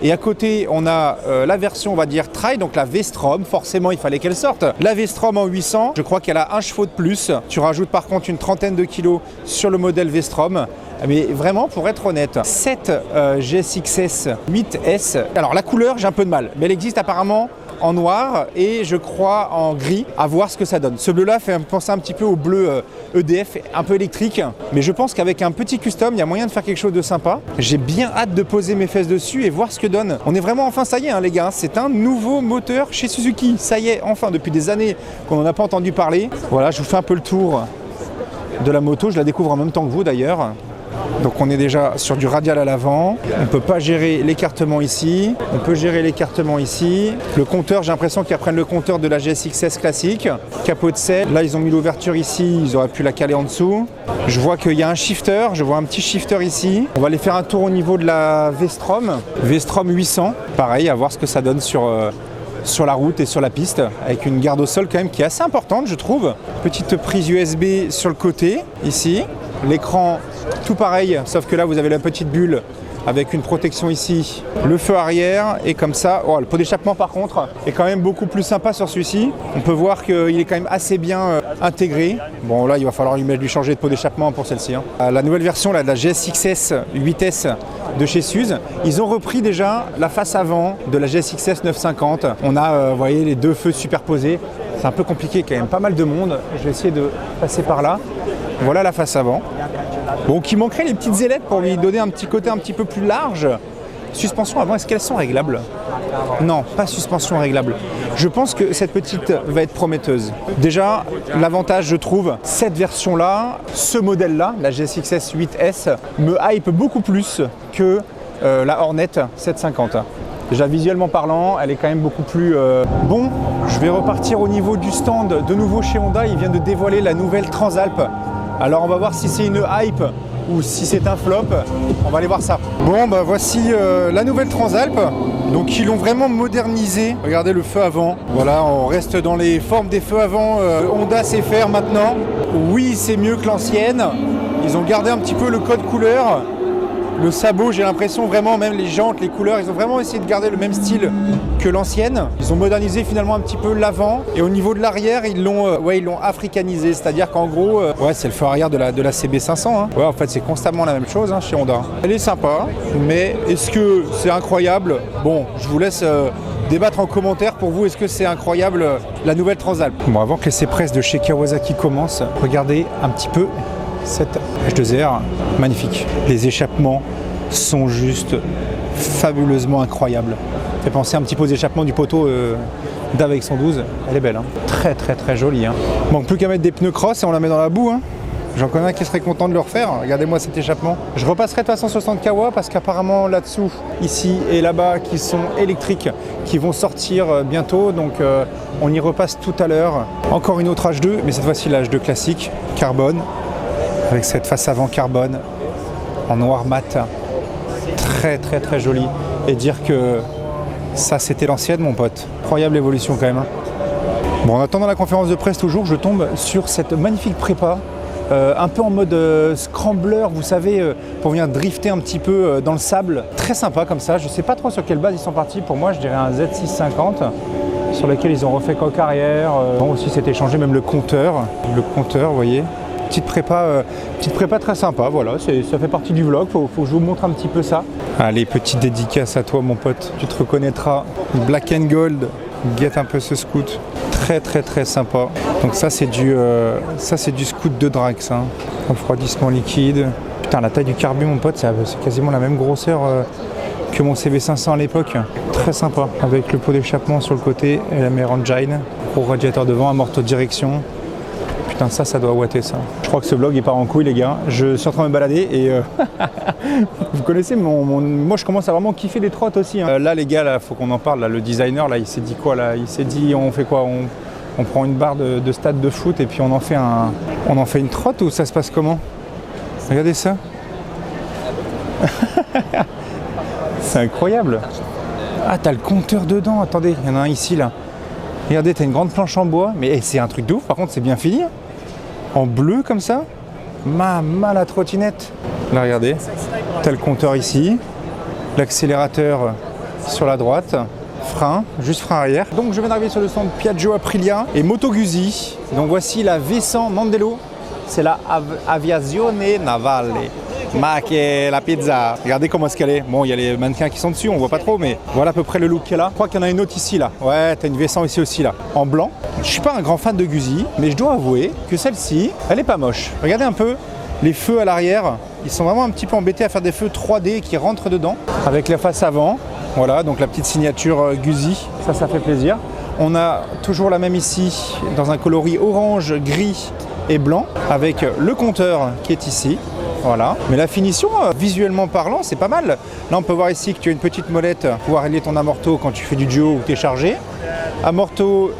Et à côté, on a la version, on va dire, trail, donc la V-Strom. Forcément, il fallait qu'elle sorte. La V-Strom en 800, je crois qu'elle a un chevaux de plus. Tu rajoutes par contre une trentaine de kilos sur le modèle V-Strom. Mais vraiment, pour être honnête, cette GSXS 8S, alors la couleur, j'ai un peu de mal, mais elle existe apparemment en noir et je crois en gris, à voir ce que ça donne. Ce bleu-là fait penser un petit peu au bleu EDF, un peu électrique, mais je pense qu'avec un petit custom, il y a moyen de faire quelque chose de sympa. J'ai bien hâte de poser mes fesses dessus et voir ce que donne. On est vraiment enfin, ça y est hein, les gars, c'est un nouveau moteur chez Suzuki. Ça y est, enfin, depuis des années qu'on n'en a pas entendu parler. Voilà, je vous fais un peu le tour de la moto, je la découvre en même temps que vous d'ailleurs. Donc on est déjà sur du radial à l'avant, on ne peut pas gérer l'écartement ici, on peut gérer l'écartement ici. Le compteur, j'ai l'impression qu'ils reprennent le compteur de la GSXS classique. Capot de selle, là ils ont mis l'ouverture ici, ils auraient pu la caler en dessous. Je vois qu'il y a un shifter, je vois un petit shifter ici. On va aller faire un tour au niveau de la V-Strom 800, pareil, à voir ce que ça donne sur la route et sur la piste, avec une garde au sol quand même qui est assez importante je trouve. Petite prise USB sur le côté, ici. L'écran Tout pareil, sauf que là vous avez la petite bulle avec une protection ici, le feu arrière et comme ça. Oh, le pot d'échappement par contre est quand même beaucoup plus sympa sur celui-ci. On peut voir qu'il est quand même assez bien intégré. Bon là il va falloir lui changer de pot d'échappement pour celle-ci. Hein. La nouvelle version là, de la GSX-S 8S de chez Suze, ils ont repris déjà la face avant de la GSX-S 950. On a, vous voyez, les deux feux superposés. C'est un peu compliqué quand même, pas mal de monde. Je vais essayer de passer par là. Voilà la face avant. Donc il manquerait les petites ailettes pour lui donner un petit côté un petit peu plus large. Suspension avant, est-ce qu'elles sont réglables? Non, pas suspension réglable. Je pense que cette petite va être prometteuse. Déjà, l'avantage, je trouve, cette version-là, ce modèle-là, la GSX-S 8S, me hype beaucoup plus que la Hornet 750. Déjà visuellement parlant, elle est quand même beaucoup plus bon. Je vais repartir au niveau du stand de nouveau chez Honda. Ils viennent de dévoiler la nouvelle Transalp. Alors on va voir si c'est une hype ou si c'est un flop. On va aller voir ça. Bon bah voici la nouvelle Transalp. Donc ils l'ont vraiment modernisé. Regardez le feu avant. Voilà, on reste dans les formes des feux avant Honda sait faire maintenant. Oui, c'est mieux que l'ancienne. Ils ont gardé un petit peu le code couleur. Le sabot, j'ai l'impression vraiment, même les jantes, les couleurs, ils ont vraiment essayé de garder le même style que l'ancienne. Ils ont modernisé finalement un petit peu l'avant. Et au niveau de l'arrière, ils l'ont africanisé. C'est-à-dire qu'en gros, c'est le feu arrière de la CB500. Hein. Ouais, en fait, c'est constamment la même chose hein, chez Honda. Elle est sympa, mais est-ce que c'est incroyable? Bon, je vous laisse débattre en commentaire pour vous. Est-ce que c'est incroyable la nouvelle Transalp? Bon, avant que l'essai presse de chez Kawasaki commence, regardez un petit peu cette H2R, magnifique. Les échappements sont juste fabuleusement incroyables. Ça fait penser un petit peu aux échappements du poteau d'Ave avec 112. Elle est belle, hein. Très très très jolie. Hein. Manque plus qu'à mettre des pneus cross et on la met dans la boue. Hein. J'en connais un qui serait content de le refaire. Regardez-moi cet échappement. Je repasserai à 160 kW parce qu'apparemment là-dessous, ici et là-bas, qui sont électriques, qui vont sortir bientôt. Donc on y repasse tout à l'heure. Encore une autre H2, mais cette fois-ci la H2 classique, carbone. Avec cette face avant carbone en noir mat, très très très jolie. Et dire que ça c'était l'ancienne mon pote, incroyable évolution quand même. Bon, en attendant la conférence de presse toujours, je tombe sur cette magnifique prépa, un peu en mode scrambler, vous savez, pour venir drifter un petit peu dans le sable. Très sympa comme ça, je sais pas trop sur quelle base ils sont partis, pour moi je dirais un Z650, sur lequel ils ont refait coque arrière, bon aussi c'était changé même le compteur, vous voyez. Petite prépa très sympa, voilà, ça fait partie du vlog, faut que je vous montre un petit peu ça. Allez, petite dédicace à toi mon pote, tu te reconnaîtras. Black and Gold, guette un peu ce scoot, très très très sympa. Donc ça c'est du scoot de Drax, hein. Refroidissement liquide. Putain, la taille du carbu mon pote, c'est quasiment la même grosseur que mon CB500 à l'époque. Très sympa, avec le pot d'échappement sur le côté et la meilleure engine. Gros radiateur devant, amorto direction. Putain, ça doit ouater ça. Je crois que ce vlog il part en couille les gars. Je suis en train de me balader et vous connaissez moi je commence à vraiment kiffer les trottes aussi. Hein. Là les gars, là, faut qu'on en parle. Là, le designer là, il s'est dit quoi là? Il s'est dit on fait quoi? On prend une barre de stade de foot et puis on en fait une trotte ou ça se passe comment? Regardez ça. C'est incroyable. Ah, t'as le compteur dedans. Attendez, il y en a un ici là. Regardez, t'as une grande planche en bois, mais c'est un truc de ouf, par contre c'est bien fini. En bleu comme ça. La trottinette. Là regardez, t'as le compteur ici, l'accélérateur sur la droite, frein, juste frein arrière. Donc je viens d'arriver sur le stand Piaggio Aprilia et Moto Guzzi. Donc voici la V100 Mandello, c'est la Aviazione Navale. Ma che la pizza. Regardez comment est-ce qu'elle est. Bon, il y a les mannequins qui sont dessus, on voit pas trop, mais voilà à peu près le look qu'elle a. Je crois qu'il y en a une autre ici là. Ouais, t'as une V100 ici aussi là, en blanc. Je suis pas un grand fan de Guzzi, mais je dois avouer que celle-ci, elle est pas moche. Regardez un peu les feux à l'arrière. Ils sont vraiment un petit peu embêtés à faire des feux 3D qui rentrent dedans. Avec la face avant. Voilà, donc la petite signature Guzzi. Ça fait plaisir. On a toujours la même ici, dans un coloris orange, gris et blanc, avec le compteur qui est ici. Voilà, mais la finition, visuellement parlant, c'est pas mal. Là, on peut voir ici que tu as une petite molette pour pouvoir régler ton amorto quand tu fais du duo ou tu es chargé. Amorto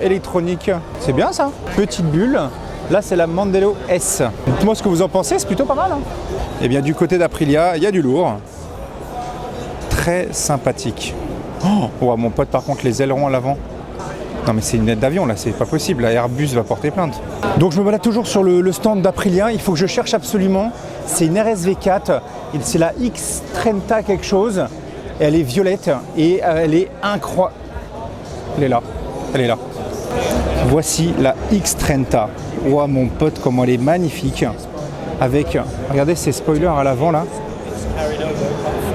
électronique, c'est bien ça. Petite bulle. Là, c'est la Mandello S. Dites-moi ce que vous en pensez, c'est plutôt pas mal. Hein. Et bien, du côté d'Aprilia, il y a du lourd. Très sympathique. Oh, mon pote, par contre, les ailerons à l'avant. Non mais c'est une aide d'avion là, c'est pas possible, la Airbus va porter plainte. Donc je me balade toujours sur le stand d'Aprilia, il faut que je cherche absolument C'est une RSV4, c'est la X30 quelque chose. Elle est violette et elle est incroyable. Elle est là, elle est là. Voici la X30. Ouah, mon pote, comment elle est magnifique. Avec, regardez ces spoilers à l'avant là.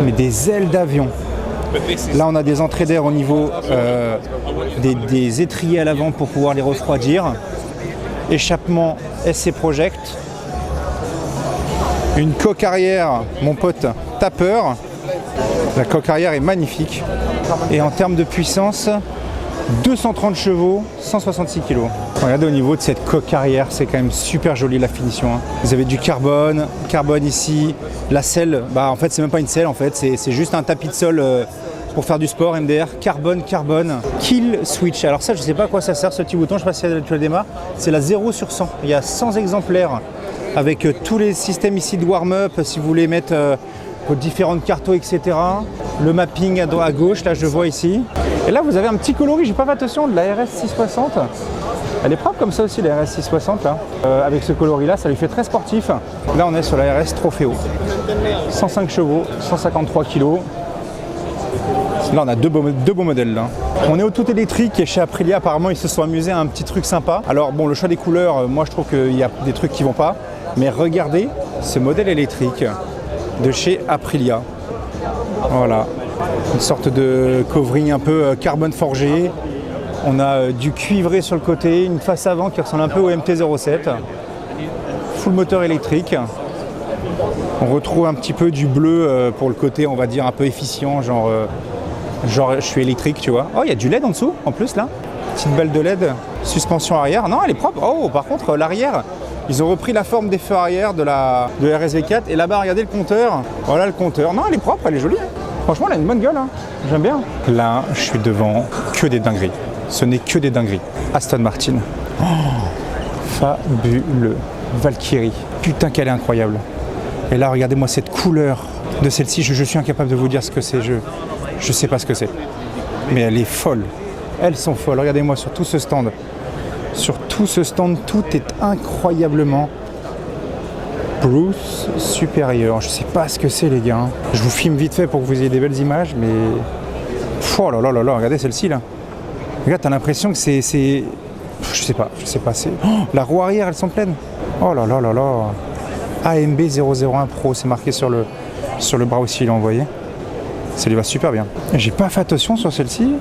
Mais des ailes d'avion. Là, on a des entrées d'air au niveau des étriers à l'avant pour pouvoir les refroidir. Échappement SC Project. Une coque arrière, mon pote, tapeur. La coque arrière est magnifique. Et en termes de puissance, 230 chevaux, 166 kg. Regardez au niveau de cette coque arrière, c'est quand même super joli la finition. Hein. Vous avez du carbone ici. La selle, bah en fait c'est même pas une selle en fait, c'est juste un tapis de sol pour faire du sport, MDR. Carbone. Kill switch. Alors ça je sais pas à quoi ça sert ce petit bouton, je sais pas si tu le démarres. C'est la 0 sur 100. Il y a 100 exemplaires avec tous les systèmes ici de warm-up si vous voulez mettre vos différentes cartos, etc. Le mapping à gauche, là je vois ici. Et là vous avez un petit coloris, j'ai pas fait attention, de la RS 660. Elle est propre comme ça aussi la RS 660 là. Avec ce coloris là, ça lui fait très sportif. Là on est sur la RS Trofeo. 105 chevaux, 153 kg. Là on a deux beaux modèles là. On est au tout électrique et chez Aprilia apparemment ils se sont amusés à un petit truc sympa. Alors bon, le choix des couleurs, moi je trouve qu'il y a des trucs qui vont pas. Mais regardez ce modèle électrique de chez Aprilia. Voilà, une sorte de covering un peu carbone forgé. On a du cuivré sur le côté, une face avant qui ressemble un peu au MT-07. Full moteur électrique. On retrouve un petit peu du bleu pour le côté, on va dire, un peu efficient, genre je suis électrique, tu vois. Oh, il y a du LED en dessous, en plus, là. Petite balle de LED. Suspension arrière. Non, elle est propre. Oh, par contre, l'arrière, ils ont repris la forme des feux arrière de RSV4. Et là-bas, regardez le compteur. Voilà le compteur. Non, elle est propre, elle est jolie. Hein. Franchement, elle a une bonne gueule. Hein. J'aime bien. Là, je suis devant que des dingueries. Ce n'est que des dingueries. Aston Martin. Oh, fabuleux. Valkyrie. Putain, qu'elle est incroyable. Et là, regardez-moi cette couleur de celle-ci. Je suis incapable de vous dire ce que c'est. Je sais pas ce que c'est. Mais elle est folle. Elles sont folles. Regardez-moi sur tout ce stand. Sur tout ce stand, tout est incroyablement Bruce supérieur. Je sais pas ce que c'est, les gars. Je vous filme vite fait pour que vous ayez des belles images, mais... Oh là là là là, regardez celle-ci, là. Regarde, t'as l'impression que c'est... Je sais pas, c'est... Oh, la roue arrière, elles sont pleines. Oh là là là là. AMB 001 Pro, c'est marqué sur le bras aussi, là, vous voyez. Ça lui va super bien. J'ai pas fait attention sur celle-ci,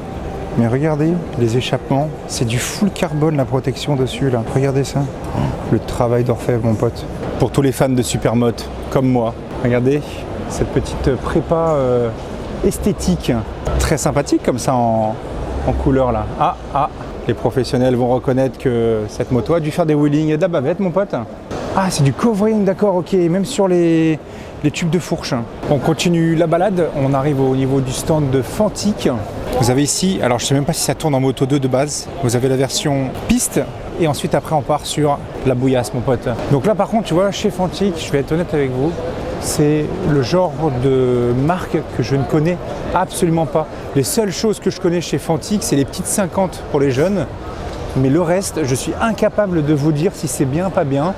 mais regardez les échappements. C'est du full carbone, la protection dessus, là. Regardez ça. Oh, le travail d'orfèvre, mon pote. Pour tous les fans de supermoto, comme moi. Regardez cette petite prépa esthétique. Très sympathique, comme ça, en couleur, là. Ah, les professionnels vont reconnaître que cette moto a dû faire des wheelings et de la bavette, mon pote. Ah, c'est du covering, d'accord, ok. Même sur les tubes de fourche. On continue la balade. On arrive au niveau du stand de Fantic. Vous avez ici, alors je ne sais même pas si ça tourne en Moto 2 de base. Vous avez la version piste. Et ensuite, après, on part sur la bouillasse, mon pote. Donc là, par contre, tu vois, chez Fantic, je vais être honnête avec vous, c'est le genre de marque que je ne connais absolument pas. Les seules choses que je connais chez Fantic, c'est les petites 50 pour les jeunes. Mais le reste, je suis incapable de vous dire si c'est bien, pas bien.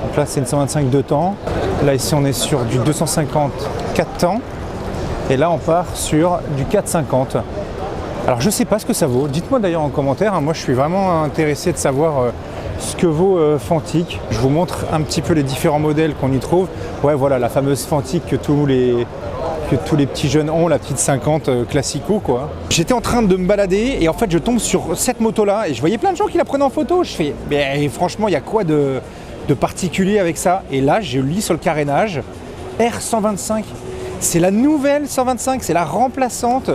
Donc là, c'est une 125 2 temps. Là, ici, on est sur du 250 4 temps. Et là, on part sur du 450. Alors, je ne sais pas ce que ça vaut. Dites-moi d'ailleurs en commentaire. Hein. Moi, je suis vraiment intéressé de savoir ce que vaut Fantic. Je vous montre un petit peu les différents modèles qu'on y trouve. Ouais, voilà, la fameuse Fantic que tous les petits jeunes ont, la petite 50 classico, quoi. J'étais en train de me balader et en fait, je tombe sur cette moto-là et je voyais plein de gens qui la prenaient en photo. Je fais, mais franchement, il y a quoi de particulier avec ça? Et là, je lis sur le carénage R125. C'est la nouvelle 125, c'est la remplaçante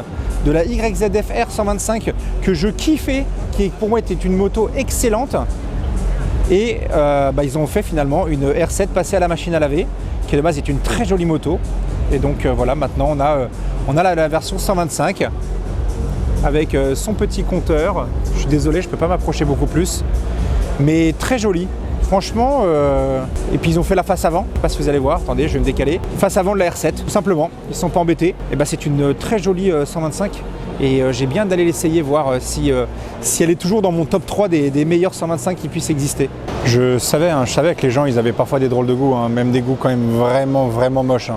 de la YZF R125 que je kiffais, qui pour moi était une moto excellente. Et ils ont fait finalement une R7 passée à la machine à laver, qui de base est une très jolie moto. Et donc voilà, maintenant on a la version 125 avec son petit compteur. Je suis désolé, je ne peux pas m'approcher beaucoup plus, mais très jolie. Franchement, et puis ils ont fait la face avant, je sais pas si vous allez voir, attendez, je vais me décaler. Face avant de la R7, tout simplement, ils sont pas embêtés. Et c'est une très jolie 125 et j'ai bien d'aller l'essayer, voir si elle est toujours dans mon top 3 des meilleurs 125 qui puissent exister. Je savais que les gens, ils avaient parfois des drôles de goûts, même des goûts quand même vraiment moches.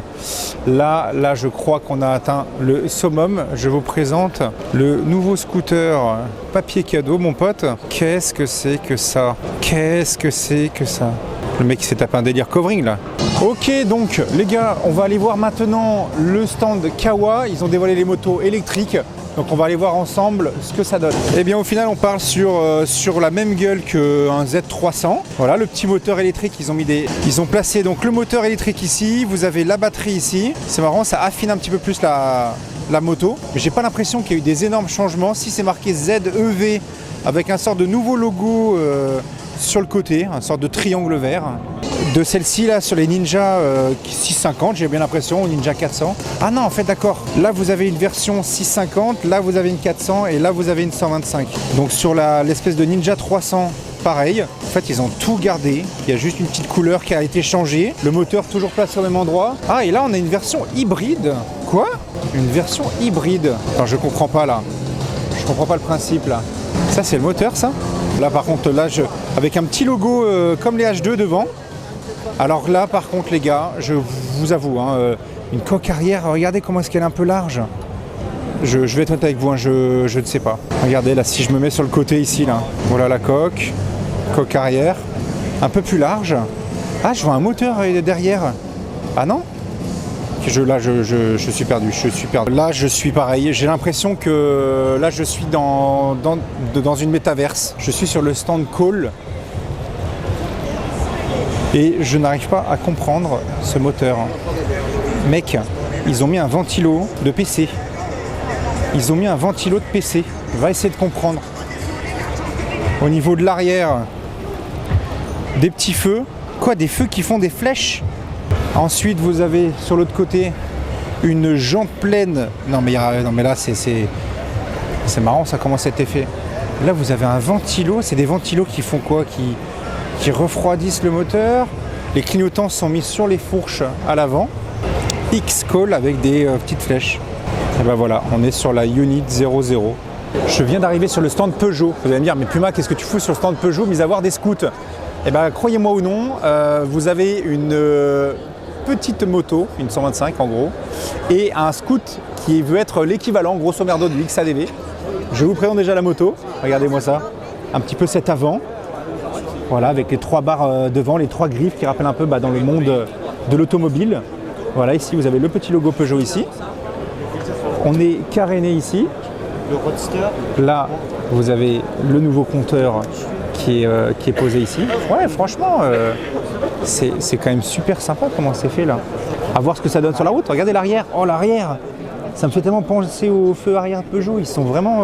Là, je crois qu'on a atteint le summum. Je vous présente le nouveau scooter papier cadeau, mon pote. Qu'est-ce que c'est que ça? Qu'est-ce que c'est que ça? Le mec, il s'est tapé un délire covering, là. Ok, donc, les gars, on va aller voir maintenant le stand Kawa. Ils ont dévoilé les motos électriques. Donc on va aller voir ensemble ce que ça donne. Et bien au final on parle sur la même gueule qu'un Z300. Voilà, le petit moteur électrique, ils ont placé donc le moteur électrique ici, vous avez la batterie ici. C'est marrant, ça affine un petit peu plus la moto. Mais j'ai pas l'impression qu'il y a eu des énormes changements. Si c'est marqué ZEV avec un sort de nouveau logo sur le côté, un sort de triangle vert. De celle-ci là sur les Ninja 650, j'ai bien l'impression, ou Ninja 400. Ah non, en fait d'accord, là vous avez une version 650, là vous avez une 400 et là vous avez une 125. Donc sur l'espèce de Ninja 300, pareil. En fait ils ont tout gardé, il y a juste une petite couleur qui a été changée. Le moteur toujours placé au même endroit. Ah et là on a une version hybride. Quoi? Une version hybride. Attends, je comprends pas là. Je comprends pas le principe là. Ça c'est le moteur ça? Là par contre, là avec un petit logo comme les H2 devant. Alors là par contre les gars, je vous avoue, une coque arrière, regardez comment est-ce qu'elle est un peu large. Je vais être honnête avec vous, je ne sais pas. Regardez là, si je me mets sur le côté ici, là, voilà la coque arrière, un peu plus large. Ah, je vois un moteur derrière. Ah non? Là je suis perdu, Là je suis pareil, j'ai l'impression que là je suis dans une métaverse. Je suis sur le stand Call. Et je n'arrive pas à comprendre ce moteur. Mec, ils ont mis un ventilo de PC. Va essayer de comprendre. Au niveau de l'arrière, des petits feux. Quoi, des feux qui font des flèches? Ensuite, vous avez sur l'autre côté une jante pleine. Non mais là, c'est marrant ça, comment ça a été fait. Là, vous avez un ventilo. C'est des ventilos qui font quoi? Qui refroidissent le moteur. Les clignotants sont mis sur les fourches à l'avant. X-Call avec des petites flèches. Et ben voilà, on est sur la Unit 00. Je viens d'arriver sur le stand Peugeot. Vous allez me dire, mais Puma, qu'est-ce que tu fous sur le stand Peugeot, mis à voir des scouts? Et ben croyez-moi ou non, vous avez une petite moto, une 125 en gros, et un scout qui veut être l'équivalent grosso merdo du XADV. Je vous présente déjà la moto. Regardez-moi ça. Un petit peu cet avant. Voilà, avec les 3 barres devant, les 3 griffes qui rappellent un peu dans le monde de l'automobile. Voilà, ici vous avez le petit logo Peugeot ici. On est caréné ici. Le Roadster. Là, vous avez le nouveau compteur qui est posé ici. Ouais, franchement, c'est quand même super sympa comment c'est fait là. À voir ce que ça donne sur la route. Regardez l'arrière. Oh, l'arrière! Ça me fait tellement penser au feu arrière de Peugeot. Ils sont vraiment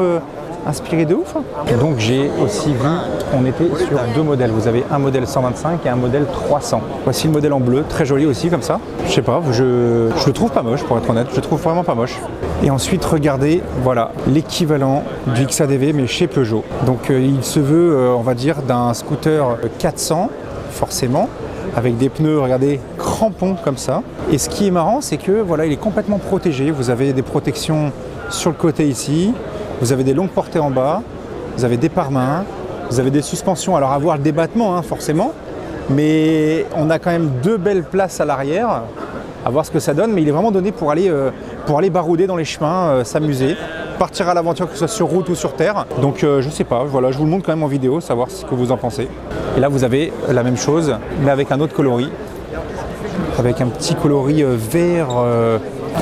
inspiré de ouf. Et donc j'ai aussi vu qu'on était sur 2 modèles. Vous avez un modèle 125 et un modèle 300. Voici le modèle en bleu, très joli aussi comme ça. Je sais pas, je le trouve pas moche pour être honnête. Je le trouve vraiment pas moche. Et ensuite regardez, voilà, l'équivalent du XADV mais chez Peugeot. Donc il se veut, on va dire, d'un scooter 400 forcément, avec des pneus, regardez, crampons comme ça. Et ce qui est marrant, c'est que voilà, il est complètement protégé. Vous avez des protections sur le côté ici. Vous avez des longues portées en bas, vous avez des pare-mains, vous avez des suspensions. Alors à voir le débattement forcément, mais on a quand même 2 belles places à l'arrière, à voir ce que ça donne. Mais il est vraiment donné pour aller barouder dans les chemins, s'amuser, partir à l'aventure, que ce soit sur route ou sur terre. Donc je sais pas, voilà, je vous le montre quand même en vidéo, savoir ce que vous en pensez. Et là vous avez la même chose, mais avec un autre coloris, avec un petit coloris vert.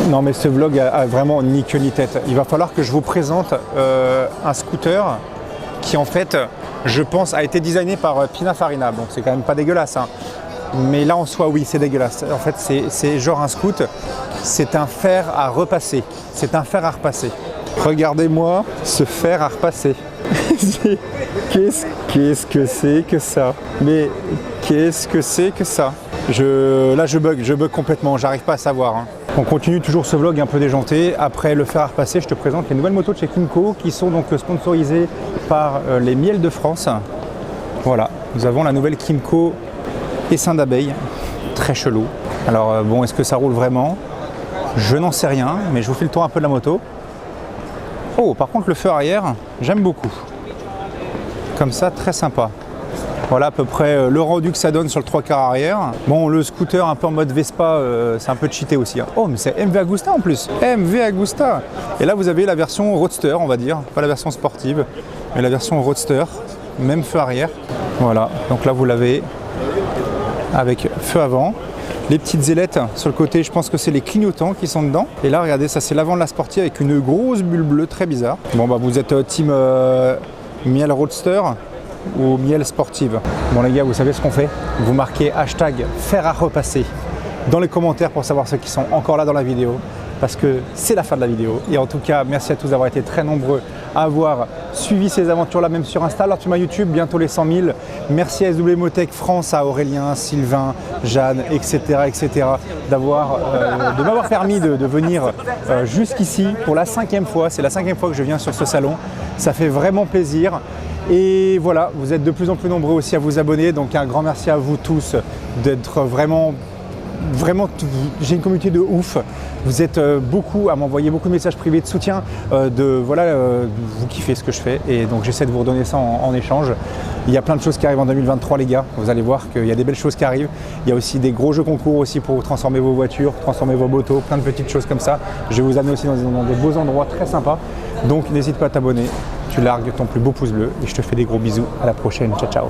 Non mais ce vlog a vraiment ni queue ni tête. Il va falloir que je vous présente un scooter qui en fait, je pense, a été designé par Pininfarina. Donc c'est quand même pas dégueulasse. Mais là en soi, oui, c'est dégueulasse. En fait, c'est genre un scoot, c'est un fer à repasser. C'est un fer à repasser. Regardez-moi ce fer à repasser. Qu'est-ce que c'est que ça? Mais qu'est-ce que c'est que ça? Là je bug complètement, j'arrive pas à savoir. On continue toujours ce vlog un peu déjanté. Après le fer à repasser, je te présente les nouvelles motos de chez Kymco qui sont donc sponsorisées par les Miels de France. Voilà, nous avons la nouvelle Kymco essaim d'abeilles, très chelou. Alors bon, est-ce que ça roule vraiment? Je n'en sais rien, mais je vous fais le tour un peu de la moto. Oh, par contre le feu arrière, j'aime beaucoup. Comme ça, très sympa. Voilà à peu près le rendu que ça donne sur le 3/4 arrière. Bon, le scooter un peu en mode Vespa, c'est un peu cheaté aussi. Hein. Oh, mais c'est MV Agusta en plus. MV Agusta. Et là, vous avez la version roadster, on va dire. Pas la version sportive, mais la version roadster. Même feu arrière. Voilà, donc là, vous l'avez avec feu avant. Les petites ailettes sur le côté, je pense que c'est les clignotants qui sont dedans. Et là, regardez, ça c'est l'avant de la sportive avec une grosse bulle bleue très bizarre. Bon, bah vous êtes team miel roadster ou miel sportive. Bon les gars, vous savez ce qu'on fait? Vous marquez hashtag faire à repasser dans les commentaires pour savoir ceux qui sont encore là dans la vidéo. Parce que c'est la fin de la vidéo. Et en tout cas, merci à tous d'avoir été très nombreux à avoir suivi ces aventures-là, même sur Insta. Alors, tu m'as YouTube, bientôt les 100 000. Merci à SW Motech France, à Aurélien, Sylvain, Jeanne, etc., de m'avoir permis de venir jusqu'ici pour la 5e fois. C'est la 5e fois que je viens sur ce salon. Ça fait vraiment plaisir. Et voilà, vous êtes de plus en plus nombreux aussi à vous abonner. Donc, un grand merci à vous tous d'être vraiment, j'ai une communauté de ouf. Vous êtes beaucoup à m'envoyer beaucoup de messages privés de soutien, vous kiffez ce que je fais et donc j'essaie de vous redonner ça en échange. Il y a plein de choses qui arrivent en 2023 les gars, vous allez voir qu'il y a des belles choses qui arrivent. Il y a aussi des gros jeux concours aussi pour transformer vos voitures, transformer vos motos, plein de petites choses comme ça. Je vais vous amener aussi dans des beaux endroits très sympas. Donc n'hésite pas à t'abonner, tu largues ton plus beau pouce bleu et je te fais des gros bisous. À la prochaine, ciao ciao.